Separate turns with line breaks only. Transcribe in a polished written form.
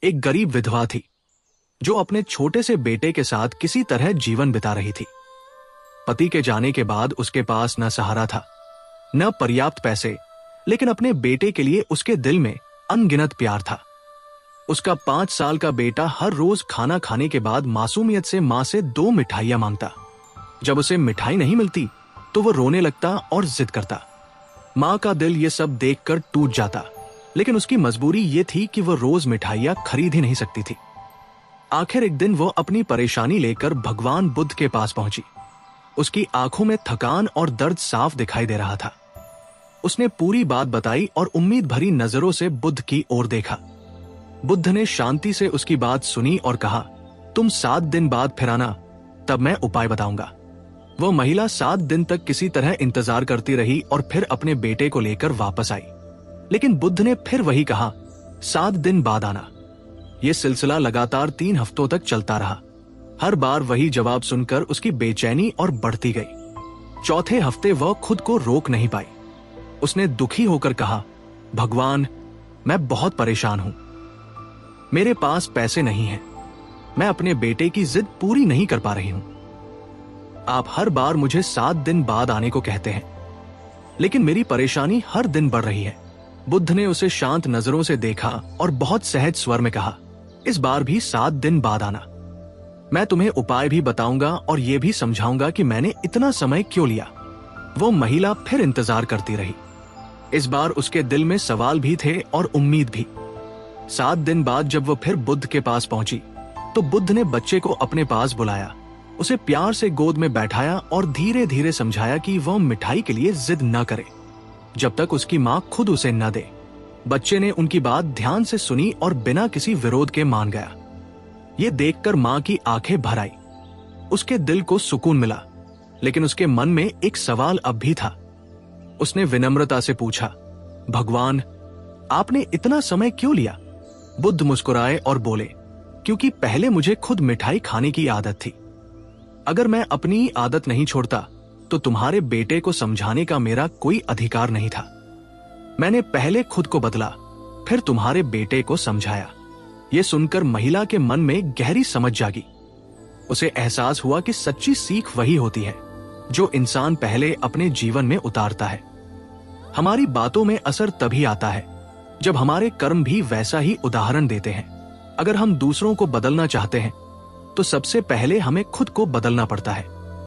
एक गरीब विधवा थी जो अपने छोटे से बेटे के साथ किसी तरह जीवन बिता रही थी। पति के जाने के बाद उसके पास न सहारा था, न पर्याप्त पैसे, लेकिन अपने बेटे के लिए उसके दिल में अनगिनत प्यार था। उसका 5 साल का बेटा हर रोज खाना खाने के बाद मासूमियत से मां से 2 मिठाइयां मांगता। जब उसे मिठाई नहीं मिलती तो वो रोने लगता और जिद करता। मां का दिल ये सब देखकर टूट जाता, लेकिन उसकी मजबूरी ये थी कि वो रोज मिठाइयां खरीद ही नहीं सकती थी। आखिर एक दिन वो अपनी परेशानी लेकर भगवान बुद्ध के पास पहुंची। उसकी आंखों में थकान और दर्द साफ दिखाई दे रहा था। उसने पूरी बात बताई और उम्मीद भरी नजरों से बुद्ध की ओर देखा। बुद्ध ने शांति से उसकी बात सुनी और कहा, तुम 7 दिन बाद फिर आना, तब मैं उपाय बताऊंगा। वो महिला 7 दिन तक किसी तरह इंतजार करती रही और फिर अपने बेटे को लेकर वापस आई। लेकिन बुद्ध ने फिर वही कहा, 7 दिन बाद आना। यह सिलसिला लगातार 3 हफ्तों तक चलता रहा। हर बार वही जवाब सुनकर उसकी बेचैनी और बढ़ती गई। चौथे हफ्ते वह खुद को रोक नहीं पाई। उसने दुखी होकर कहा, भगवान, मैं बहुत परेशान हूं। मेरे पास पैसे नहीं हैं। मैं अपने बेटे की जिद पूरी नहीं कर पा रही हूं। आप हर बार मुझे 7 दिन बाद आने को कहते हैं, लेकिन मेरी परेशानी हर दिन बढ़ रही है। बुद्ध ने उसे शांत नजरों से देखा और बहुत सहज स्वर में कहा, इस बार भी 7 दिन बाद आना। मैं तुम्हें उपाय भी बताऊंगा और यह भी समझाऊंगा कि मैंने इतना समय क्यों लिया। वो महिला फिर इंतजार करती रही। इस बार उसके दिल में सवाल भी थे और उम्मीद भी। 7 दिन बाद जब वो फिर बुद्ध के पास पहुंची तो बुद्ध ने बच्चे को अपने पास बुलाया, उसे प्यार से गोद में बैठाया और धीरे धीरे समझाया कि वह मिठाई के लिए जिद न करे जब तक उसकी मां खुद उसे न दे। बच्चे ने उनकी बात ध्यान से सुनी और बिना किसी विरोध के मान गया। ये देखकर मां की आंखें भर आई। उसके दिल को सुकून मिला, लेकिन उसके मन में एक सवाल अब भी था। उसने विनम्रता से पूछा, भगवान, आपने इतना समय क्यों लिया? बुद्ध मुस्कुराए और बोले, क्योंकि पहले मुझे खुद मिठाई खाने की आदत थी। अगर मैं अपनी आदत नहीं छोड़ता तो तुम्हारे बेटे को समझाने का मेरा कोई अधिकार नहीं था। मैंने पहले खुद को बदला, फिर तुम्हारे बेटे को समझाया। यह सुनकर महिला के मन में गहरी समझ जागी। उसे एहसास हुआ कि सच्ची सीख वही होती है जो इंसान पहले अपने जीवन में उतारता है। हमारी बातों में असर तभी आता है जब हमारे कर्म भी वैसा ही उदाहरण देते हैं। अगर हम दूसरों को बदलना चाहते हैं तो सबसे पहले हमें खुद को बदलना पड़ता है।